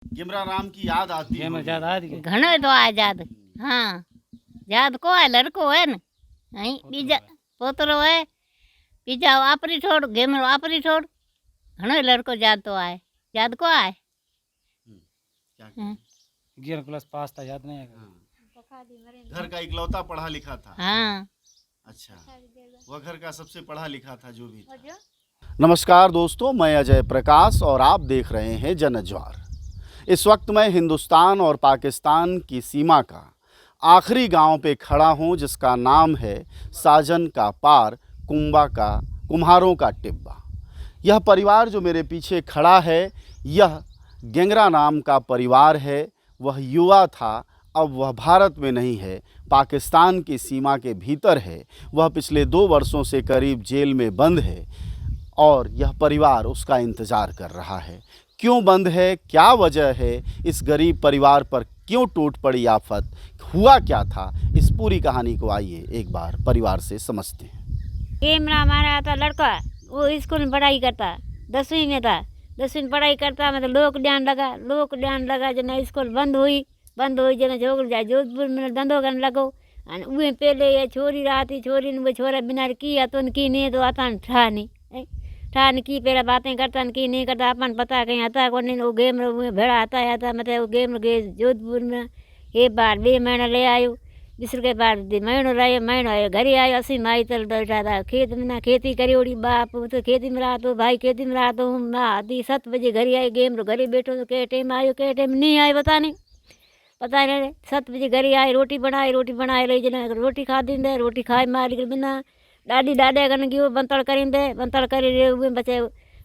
गेमरा राम की याद आती है? गेमरा याद आती है घणो तो आ याद। हाँ याद को है, लड़को है न नहीं बीजा पोतरो है बीजा वापरी छोड़ गेमरो वापरी छोड़ घणो लड़को याद तो आए। याद को आए क्या 11 क्लास पास था, याद नहीं है। घर का इकलौता पढ़ा लिखा था? हाँ। अच्छा, वह घर का सबसे पढ़ा लिखा था जो भी था। नमस्कार दोस्तों, मैं अजय प्रकाश और आप देख रहे हैं जनज्वार। इस वक्त मैं हिंदुस्तान और पाकिस्तान की सीमा का आखिरी गांव पे खड़ा हूं जिसका नाम है साजन का पार, कुम्हारों का टिब्बा। यह परिवार जो मेरे पीछे खड़ा है, यह गेंगरा नाम का परिवार है। वह युवा था, अब वह भारत में नहीं है, पाकिस्तान की सीमा के भीतर है। वह पिछले 2 वर्षों से करीब जेल में बंद है और यह परिवार उसका इंतज़ार कर रहा है। क्यों बंद है, क्या वजह है, इस गरीब परिवार पर क्यों टूट पड़ी आफत, हुआ क्या था, इस पूरी कहानी को आइए एक बार परिवार से समझते हैं। गेमरा हमारा था लड़का, वो स्कूल में पढ़ाई करता, 10वीं में था। 10वीं में पढ़ाई करता, मतलब लॉकडाउन लगा जन स्कूल बंद हुई जन छोकिरो जाए जोधपुर में धंधो करने लगो। अने उहे पहले ये छोरी राती छोरी ने छोरा बिना की तो की नहीं तो आता ठा नहीं की पहले बातें करता की नहीं करता अपन पता कहीं आता को नहीं। वो गेम भेड़ा आता मतलब वो गेम गए जोधपुर में एक बार 2 महीना ले आयो, 20 के बाद महीनों रहियो, महीनो आयो घरे आयो। असी माई तल बैठा था खेत में ना, खेती करी ओड़ी बाप तो खेती में रहा तो भाई खेती में रहा तो माँ आती 7 बजे घरे आई। गेम घरे बैठो तो के टाइम आयो के टाइम नहीं आयो पता नहीं 7 बजे घरे आई, रोटी बनाए रही जन रोटी खा दींदे, रोटी खाए मार बिना डाडी डाडे कन गयो बंतड़ करी उहे बचे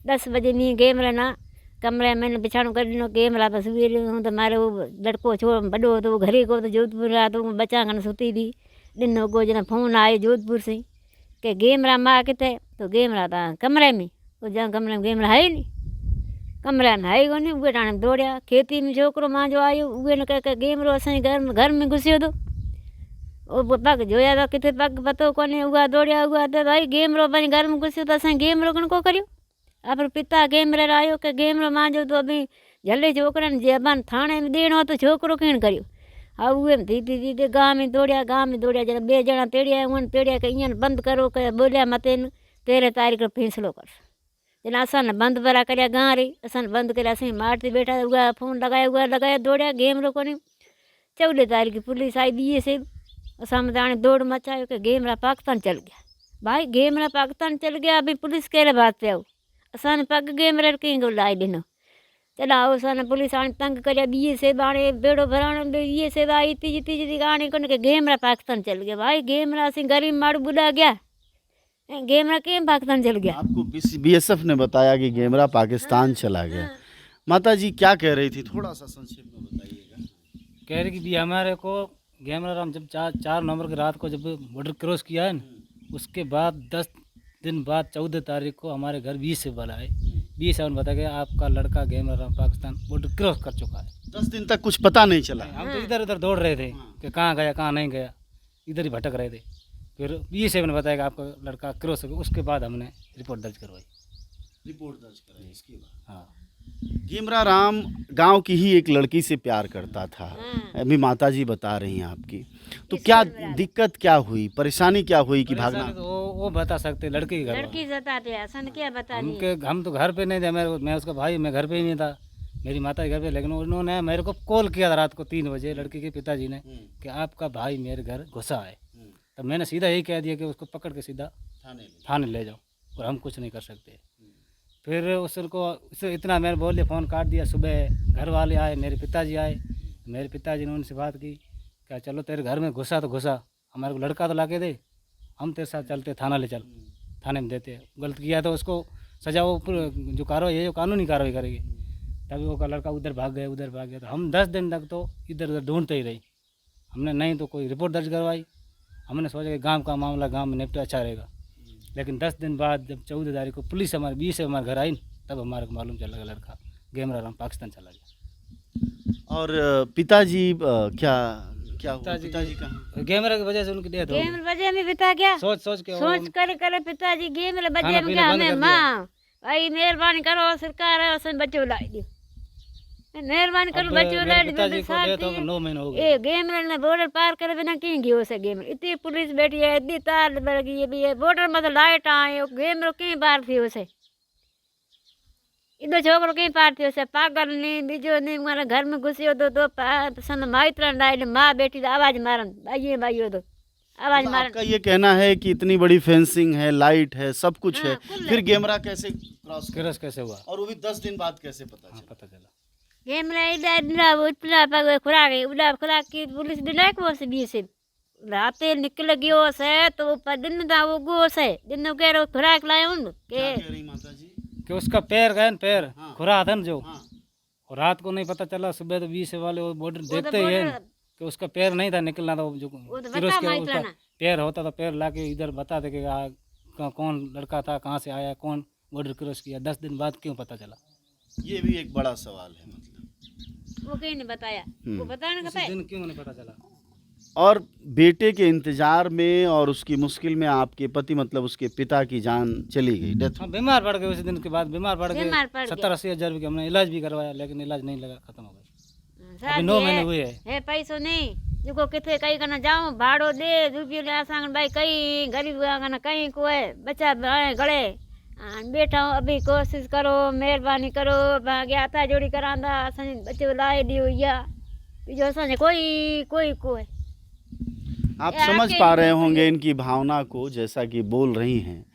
10 बजे नहीं गेम रहना कमरे में बिछाणो कर दिनो गेम रहा बस हूँ तो मारे वो लड़को छो बड़ो तो घरे को तो जोधपुर रहा तो बच्चा कन सुती थी। दिन को जना फोन आए जोधपुर से के गेम रहा माँ कितने तो गेम रहा था कमरे में, तो जहाँ कमरे में गेम रहा है नहीं, कमरा में है कोनी। उहे टाणे दौड़िया खेती में छोकरो मां जो आयो उहे न कह गेम रो असां घर में घुसियो तो वो पग जोया तो किथे पग पतो कोनी। उहा दौड़िया उहा तो भाई गेम रो पंहिंजे घर में घुसियो तो असां गेम रो कन को करियो। आप पिता गेम रे आयो के गेम रो मां जो तो अभी झले छोकरन जे बन थाणे में देणो तो छोकरो केण करियो। हा उहे धीरे गांव में दौड़िया जरा 2 जना तेड़िया उन तेड़िया के ईअं बंद करो के बोलिया मते 13 तारीख को फैसलो कर जना असां बंद भरा कर गाँव रे असां बंद कर असीं मारती बैठा हुआ फोन लगाया दौड़िया गेम रो कोनी। 14 तारीख पुलिस आई दिए से असां मत हाणे दौड़ मचायो कि गेम रा पाकिस्तान चल गया। भाई गेम रा पाकिस्तान चल गया, अभी पुलिस कहिड़े बात पे आओ असां पग गेम रे कंहिं को लाए ॾिनो चला आओ असां पुलिस हाणे तंग करिया दिए से हाणे बेड़ो भराणो दिए से आई तीजी हाणे कोन के गेम रा पाकिस्तान चल गया। भाई गेम रा असीं गरीब माण्हू बुढ़ा गया गेम रा केम पाकिस्तान चल गया। आपको बीएसएफ ने बताया कि गेमरा पाकिस्तान चला गया। माता जी क्या कह रही थी, थोड़ा सा संक्षेप में बताइएगा। कह रही कि भी हमारे को गेमरा राम जब 4 नवंबर की रात को जब बॉर्डर क्रॉस किया है न, उसके बाद 10 दिन बाद 14 तारीख को हमारे घर 20 से वाला है 20 से बता गया आपका लड़का गेमरा राम पाकिस्तान बॉर्डर क्रॉस कर चुका है। 10 दिन तक कुछ पता नहीं चला। हम तो इधर उधर दौड़ रहे थे कि कहाँ गया कहाँ नहीं गया, इधर ही भटक रहे थे। फिर 20 से बताया कि आपका लड़का क्रॉस हो गया। उसके बाद हमने रिपोर्ट दर्ज कराई। इसके बाद हाँ, गेमरा राम गांव की ही एक लड़की से प्यार करता था, अभी माता जी बता रही हैं आपकी। तो क्या दिक्कत क्या हुई, परेशानी क्या हुई कि भागना? तो वो बता सकते लड़के के घर वाले। लड़की बताते असन क्या बतानी हम तो घर पे नहीं थे, मैं उसका भाई, मैं घर पे ही नहीं था, मेरी माता के घर पे। लेकिन उन्होंने मेरे को कॉल किया था रात को 3 बजे लड़के के पिताजी ने कि आपका भाई मेरे घर घुसा है। तो मैंने सीधा यही कह दिया कि उसको पकड़ के सीधा थाने ले जाओ और हम कुछ नहीं कर सकते। फिर उसको इतना मैंने बोल दिया, फ़ोन काट दिया। सुबह घर वाले आए, मेरे पिताजी आए, मेरे पिताजी ने उनसे बात की क्या चलो तेरे घर में घुसा तो घुसा, हमारे को लड़का तो ला के दे, हम तेरे साथ चलते थाना ले चल, थाने में देते। गलत किया तो उसको सजा वो जो कार्रवाई है जो कानूनी कार्रवाई करेगी। तभी वो लड़का उधर भाग गया। तो हम 10 दिन तक तो इधर उधर ढूंढते ही रही। हमने नहीं तो कोई रिपोर्ट दर्ज करवाई। हमने सोचा कि गांव का मामला गांव में निपटा अच्छा रहेगा। लेकिन 10 दिन बाद जब 14 तारीख को पुलिस हमारे 20 से हमारे घर आई, तब हमारे को मालूम चला गया लड़का गेमरा राम पाकिस्तान चला गया। और पिताजी क्या हुआ? पिताजी का गेमरा की वजह से उनकी डेथ हो गेम गई। वजह में बिता गया सोच के सोच कर पिताजी गेम रे खाना वजह में पीना क्या बंद हमें कर दिया। मां भाई मेहरबानी करो सरकार असन बच्चो लाई दियो मेहरबानी करो अब बच्चों मेरे लाइट पिताजी में को साथ डेथ हो गई, 9 महीने हो गए। ये गेम ने बॉर्डर पार करे बिना कहीं गयो से गेम इतनी पुलिस बैठी है इतनी तार लगी है भी है बॉर्डर में तो लाइट आए गेम रो कहीं पार थी उसे इधर छोकरो कहीं पार थी उसे पागल नहीं बीजो नहीं मारे घर में घुसियो तो पसंद माइत्रन डाल माँ बेटी तो आवाज मारन भाई भाइयों तो आवाज मारन आपका ये कहना है कि इतनी बड़ी फेंसिंग है, लाइट है, सब कुछ हाँ, है, कुल फिर गेमरा कैसे क्रॉस कर, क्रॉस कैसे हुआ? और वो भी 10 दिन बाद कैसे पता हाँ, चला? पता चला। गेम ने इधर उतला पग खुराक उड़ा खुराक की पुलिस दिलाए को से भी से राते निकल गयो से तो पर दिन दा वो गो से दिन के रो खुराक लाए उन के क्या कह रही माता जी? कि उसका पैर गए न, पैर हाँ। खुरा था न जो, हाँ, और रात को नहीं पता चला, सुबह तो 20 वाले वो बॉर्डर वो तो देखते ही है border- कि उसका पैर नहीं था निकलना था, जो वो तो फिर बता उसके माइत्रा उसका ना। पैर होता तो पैर लाके इधर बताते कि कौन लड़का था, कहाँ से आया, कौन बॉर्डर क्रॉस किया, 10 दिन बाद क्यों पता चला? ये भी एक बड़ा सवाल है मतलब। वो कहीं नहीं बताया वो बताने का उसी दिन क्यों नहीं पता चला? और बेटे के इंतजार में और उसकी मुश्किल में आपके पति मतलब उसके पिता की जान चली गई, डेथ। हाँ, बीमार पड़ गए, उसी दिन के बाद बीमार पड़ बीमार पड़ गए, गए। 70-80 हज़ार रुपये हमने इलाज भी करवाया, लेकिन इलाज नहीं लगा, खत्म हो गए। साथ अभी 9 है- महीने हुए है। है पैसो नहीं जो किथे कहीं करना जाऊं भाड़ो दे रुपये ले आसान भाई कहीं गरीब ना कहीं को है बच्चा गले बैठा हूं अभी कोशिश करो मेहरबानी करो गया था जोड़ी करांदा असां बच्चे लाए दियो या जो असां कोई को है आप ये समझ आपके पा लिए रहे नहीं होंगे इनकी भावना को, जैसा कि बोल रही हैं,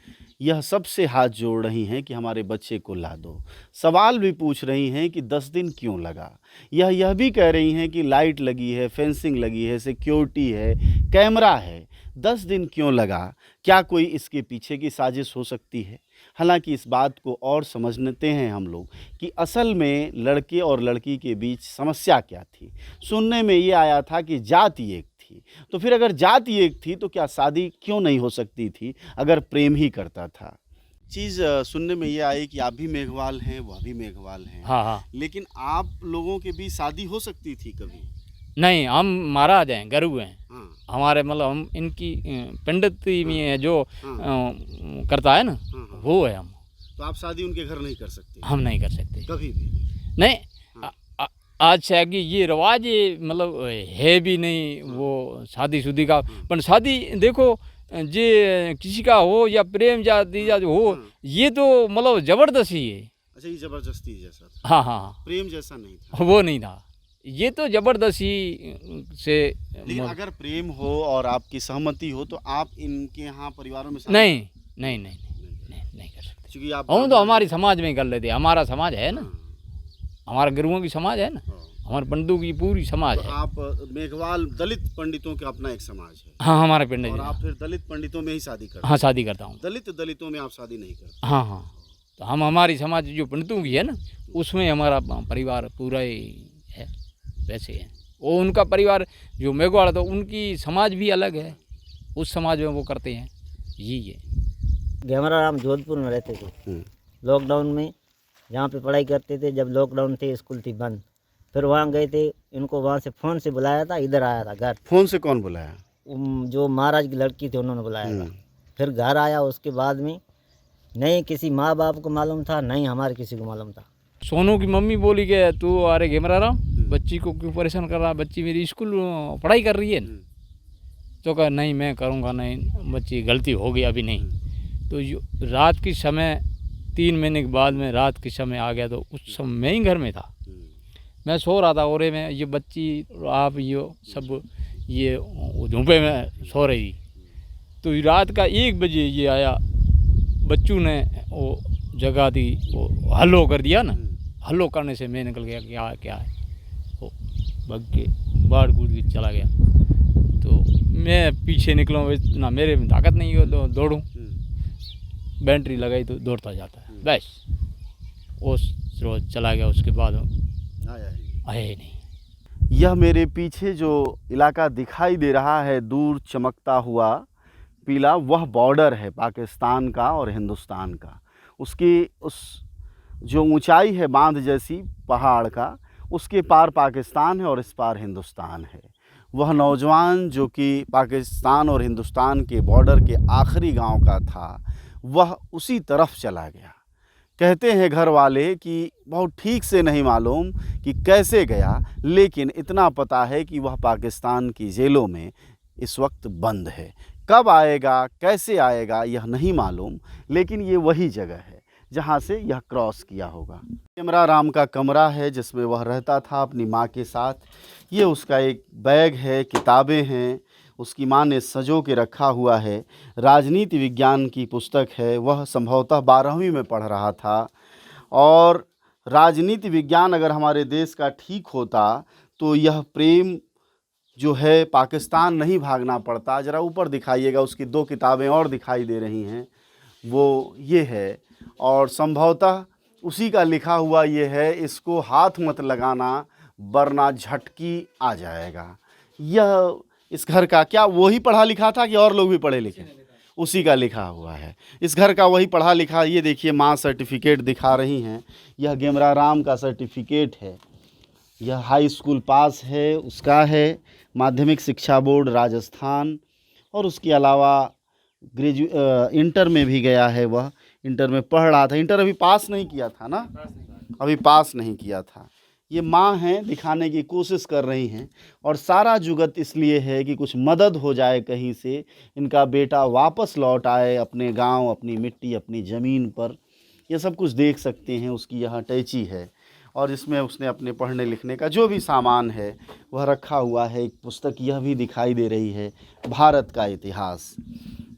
यह सबसे हाथ जोड़ रही हैं कि हमारे बच्चे को ला दो। सवाल भी पूछ रही हैं कि 10 दिन क्यों लगा। यह भी कह रही हैं कि लाइट लगी है, फेंसिंग लगी है, सिक्योरिटी है, कैमरा है, 10 दिन क्यों लगा? क्या कोई इसके पीछे की साजिश हो सकती है? हालांकि इस बात को और समझते हैं हम लोग कि असल में लड़के और लड़की के बीच समस्या क्या थी। सुनने में ये आया था कि जाति एक थी, तो फिर अगर जाति एक थी तो क्या शादी क्यों नहीं हो सकती थी अगर प्रेम ही करता था? चीज़ सुनने में ये आई कि आप भी मेघवाल हैं, वह भी मेघवाल हैं। हाँ हाँ, लेकिन आप लोगों के बीच शादी हो सकती थी कभी? नहीं, हम महाराज हैं, गुरु हैं हाँ, हमारे, मतलब हम इनकी पंडिती में जो हाँ, करता है ना, हाँ, हाँ। वो है हम। तो आप शादी उनके घर नहीं कर सकते हम नहीं कर सकते, कभी भी? नहीं। आज से आगे ये रिवाज मतलब है भी नहीं वो शादी शुदी का। पर शादी देखो, जे किसी का हो या प्रेम जाति या जो हो, ये तो मतलब जबरदस्ती है। अच्छा, ये जबरदस्ती जैसा था, हाँ हाँ हाँ, प्रेम जैसा नहीं था। वो नहीं था, ये तो जबरदस्ती से। लेकिन अगर प्रेम हो और आपकी सहमति हो तो आप इनके यहाँ परिवारों में शादी नहीं नहीं नहीं नहीं नहीं कर सकते, क्योंकि आप हम तो हमारी समाज में कर लेते, हमारा समाज है ना, हाँ, हमारा गुरुओं की समाज है ना, हाँ। हमारे पंडितों की पूरी समाज तो है। आप मेघवाल दलित पंडितों का अपना एक समाज है हाँ, हमारे पंडित और जी। आप फिर दलित पंडितों में ही शादी करते हाँ, शादी करता हूँ। हैं। दलितों में आप शादी नहीं करते। हाँ हाँ, तो हम हमारी समाज जो पंडितों की है ना, उसमें हमारा परिवार पूरा ही है, वैसे है। वो उनका परिवार जो मेघवाल, तो उनकी समाज भी अलग है, उस समाज में वो करते हैं, यही है। घेमरा राम जोधपुर में रहते थे। लॉकडाउन में जहाँ पे पढ़ाई करते थे, जब लॉकडाउन थे स्कूल थी बंद, फिर वहाँ गए थे, इनको वहाँ से फ़ोन से बुलाया था, इधर आया था घर। फोन से कौन बुलाया? जो महाराज की लड़की थी उन्होंने बुलाया था। फिर घर आया, उसके बाद में नहीं किसी माँ बाप को मालूम था, नहीं हमारे किसी को मालूम था। सोनू की मम्मी बोली कि तू अरे घेमरा राम, बच्ची को क्यों परेशान कर रहा, बच्ची मेरी स्कूल पढ़ाई कर रही है ना। तो कहा नहीं मैं करूँगा नहीं, बच्ची गलती हो गई अभी नहीं। तो रात के समय 3 महीने के बाद में रात के समय आ गया, तो उस समय मैं ही घर में था, मैं सो रहा था ओरे में, ये बच्ची आप ये सब ये झुंपे में सो रही। तो रात का 1 बजे ये आया, बच्चों ने वो जगह दी, वो हल्लो कर दिया ना, हल्लो करने से मैं निकल गया क्या क्या है, वो भग के बाढ़ कूद के चला गया। तो मैं पीछे निकला, इतना मेरे में ताकत नहीं है दौड़ूँ, बैटरी लगाई तो दौड़ता जाता है, बस वो रोज चला गया। उसके बाद आया ही नहीं। यह मेरे पीछे जो इलाका दिखाई दे रहा है दूर चमकता हुआ पीला, वह बॉर्डर है पाकिस्तान का और हिंदुस्तान का। उसकी उस जो ऊंचाई है बांध जैसी पहाड़ का, उसके पार पाकिस्तान है और इस पार हिंदुस्तान है। वह नौजवान जो कि पाकिस्तान और हिंदुस्तान के बॉर्डर के आखिरी गांव का था, वह उसी तरफ चला गया। कहते हैं घर वाले कि बहुत ठीक से नहीं मालूम कि कैसे गया, लेकिन इतना पता है कि वह पाकिस्तान की जेलों में इस वक्त बंद है। कब आएगा, कैसे आएगा, यह नहीं मालूम, लेकिन ये वही जगह है जहाँ से यह क्रॉस किया होगा। कैमरा राम का कमरा है जिसमें वह रहता था अपनी माँ के साथ। ये उसका एक बैग है, किताबें हैं, उसकी माँ ने सजो के रखा हुआ है। राजनीति विज्ञान की पुस्तक है, वह संभवतः 12वीं में पढ़ रहा था। और राजनीति विज्ञान अगर हमारे देश का ठीक होता तो यह प्रेम जो है पाकिस्तान नहीं भागना पड़ता। ज़रा ऊपर दिखाइएगा, उसकी 2 किताबें और दिखाई दे रही हैं, वो ये है और संभवतः उसी का लिखा हुआ ये है, इसको हाथ मत लगाना वरना झटकी आ जाएगा। यह इस घर का क्या वही पढ़ा लिखा था कि और लोग भी पढ़े लिखे? उसी का लिखा हुआ है, इस घर का वही पढ़ा लिखा। ये देखिए माँ सर्टिफिकेट दिखा रही हैं, यह गेमरा राम का सर्टिफिकेट है। यह हाई स्कूल पास है, उसका है, माध्यमिक शिक्षा बोर्ड राजस्थान, और उसके अलावा इंटर में भी गया है। वह इंटर में पढ़ रहा था, इंटर अभी पास नहीं किया था ना, अभी पास नहीं किया था। ये माँ हैं, दिखाने की कोशिश कर रही हैं, और सारा जुगत इसलिए है कि कुछ मदद हो जाए कहीं से, इनका बेटा वापस लौट आए अपने गांव, अपनी मिट्टी, अपनी ज़मीन पर। ये सब कुछ देख सकते हैं, उसकी यहाँ अटैची है और इसमें उसने अपने पढ़ने लिखने का जो भी सामान है वह रखा हुआ है। एक पुस्तक यह भी दिखाई दे रही है, भारत का इतिहास।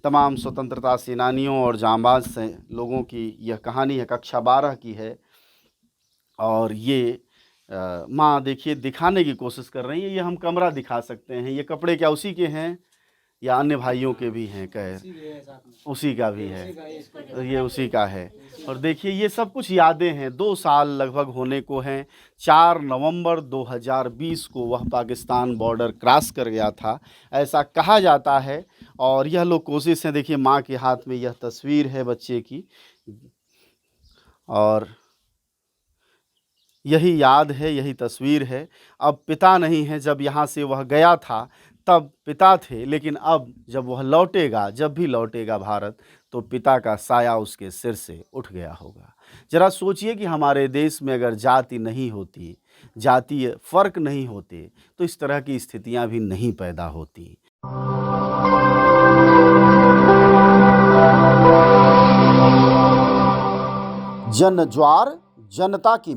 तमाम स्वतंत्रता सेनानियों और जांबाज से लोगों की यह कहानी है, कक्षा 12 की है। और ये माँ देखिए दिखाने की कोशिश कर रही है। ये हम कमरा दिखा सकते हैं। ये कपड़े क्या उसी के हैं या अन्य भाइयों के भी हैं? कह उसी का भी है, ये उसी का है। और देखिए ये सब कुछ यादें हैं, 2 साल लगभग होने को हैं। 4 नवंबर 2020 को वह पाकिस्तान बॉर्डर क्रॉस कर गया था, ऐसा कहा जाता है। और यह लोग कोशिश है, देखिए माँ के हाथ में यह तस्वीर है बच्चे की, और यही याद है, यही तस्वीर है। अब पिता नहीं है, जब यहाँ से वह गया था तब पिता थे, लेकिन अब जब वह लौटेगा, जब भी लौटेगा भारत, तो पिता का साया उसके सिर से उठ गया होगा। ज़रा सोचिए कि हमारे देश में अगर जाति नहीं होती, जातीय फ़र्क नहीं होते, तो इस तरह की स्थितियां भी नहीं पैदा होती। जन ज्वार, जनता की